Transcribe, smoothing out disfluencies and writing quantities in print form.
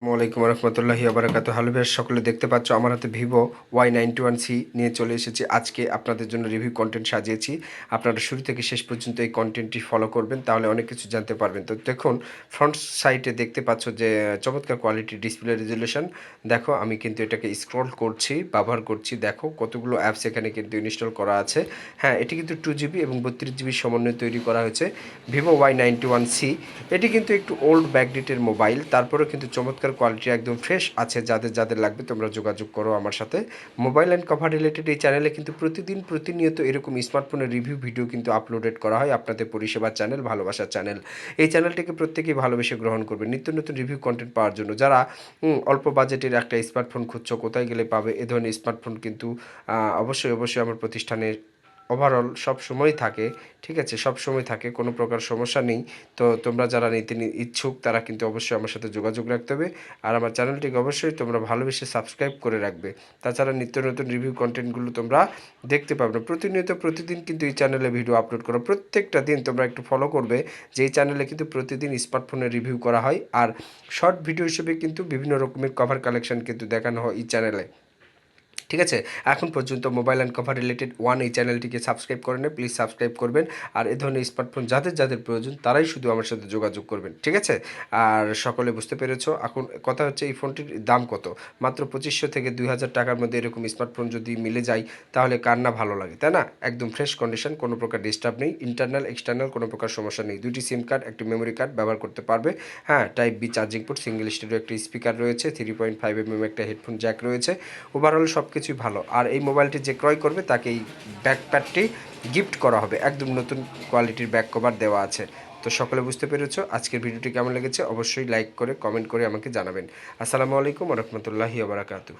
আসসালামু আলাইকুম রহমতুল্লাহি আবরাকাতু। হ্যালো ভিউয়ার্স, সকলে দেখতে পাচ্ছ আমার হাতে ভিভো Y91C নিয়ে চলে এসেছি। আজকে আপনাদের জন্য রিভিউ কন্টেন্ট সাজিয়েছি। আপনারা শুরু থেকে শেষ পর্যন্ত এই কন্টেন্টটি ফলো করবেন, তাহলে অনেক কিছু জানতে পারবেন। তো দেখুন, ফ্রন্ট সাইডে দেখতে পাচ্ছ যে চমৎকার কোয়ালিটির ডিসপ্লে রেজুলেশন। দেখো, আমি কিন্তু এটাকে স্ক্রল করছি, ব্যবহার করছি। দেখো কতগুলো অ্যাপস এখানে কিন্তু ইনস্টল করা আছে। হ্যাঁ, এটি কিন্তু 2GB এবং 32GB সমন্বয়ে তৈরি করা হয়েছে ভিভো Y91C। এটি কিন্তু একটু ওল্ড ব্যাকডেটের মোবাইল, তারপরেও কিন্তু চমৎকার কোয়ালিটি একদম ফ্রেশ আছে। যাদের লাগবে তোমরা যোগাযোগ করো আমার সাথে। মোবাইল অ্যান্ড কভার রিলেটেড এই চ্যানেলে কিন্তু প্রতিনিয়ত এরকম স্মার্টফোনের রিভিউ ভিডিও কিন্তু আপলোডেড করা হয়। আপনাদের পরিষেবার চ্যানেল, ভালোবাসার চ্যানেল। এই চ্যানেলটিকে প্রত্যেকেই ভালোবেসে গ্রহণ করবে নিত্য নতুন রিভিউ কন্টেন্ট পাওয়ার জন্য। যারা অল্প বাজেটের একটা স্মার্টফোন খুঁজছো, কোথায় গেলে পাবে এ ধরনের স্মার্টফোন কিন্তু অবশ্যই আমার প্রতিষ্ঠানে ওভারঅল সব সময় থাকে। ঠিক আছে, সব সময় থাকে, কোনো প্রকার সমস্যা নেই। তো তোমরা যারা নিতে ইচ্ছুক তারা কিন্তু অবশ্যই আমার সাথে যোগাযোগ রাখতে হবে। আর আমার চ্যানেলটিকে অবশ্যই তোমরা ভালোবেসে সাবস্ক্রাইব করে রাখবে। তাছাড়া নিত্য নতুন রিভিউ কন্টেন্টগুলো তোমরা দেখতে পাবে না। প্রতিদিন কিন্তু এই চ্যানেলে ভিডিও আপলোড করো। প্রত্যেকটা দিন তোমরা একটু ফলো করবে যে এই চ্যানেলে কিন্তু প্রতিদিন স্মার্টফোনের রিভিউ করা হয়। আর শর্ট ভিডিও হিসেবে কিন্তু বিভিন্ন রকমের কভার কালেকশন কিন্তু দেখানো হয় এই চ্যানেলে। ঠিক আছে, এখন পর্যন্ত মোবাইল অ্যান্ড কভার রিলেটেড এই চ্যানেলটিকে সাবস্ক্রাইব করে নেয়, প্লিজ সাবস্ক্রাইব করবেন। আর এ ধরনের স্মার্টফোন যাদের প্রয়োজন তারাই শুধু আমার সাথে যোগাযোগ করবেন। ঠিক আছে, আর সকলে বুঝতে পেরেছো। এখন কথা হচ্ছে এই ফোনটির দাম কত। মাত্র 2500 থেকে 2000 টাকার মধ্যে এরকম স্মার্টফোন যদি মিলে যায় তাহলে কার না ভালো লাগে, তাই না? একদম ফ্রেশ কন্ডিশন, কোনো প্রকার ডিস্টার্ব নেই, ইন্টারনাল এক্সটার্নাল কোনো প্রকার সমস্যা নেই। দুটি সিম কার্ড, একটি মেমোরি কার্ড ব্যবহার করতে পারবে। হ্যাঁ, type B charging port, single stereo একটি স্পিকার রয়েছে, 3.5mm একটা হেডফোন জ্যাক রয়েছে। ওভারঅল সব কিছুই ভালো। আর এই মোবাইলটি যে ক্রয় করবে তাকে এই ব্যাকপ্যাডটি গিফট করা হবে। একদম নতুন কোয়ালিটির ব্যাক কভার দেওয়া আছে। তো সকলে বুঝতে পেরেছো আজকের ভিডিওটি কেমন লেগেছে, অবশ্যই লাইক করে কমেন্ট করে আমাকে জানাবেন। আসসালামু আলাইকুম রহমতুল্লাহি ওয়া বারাকাতুহু।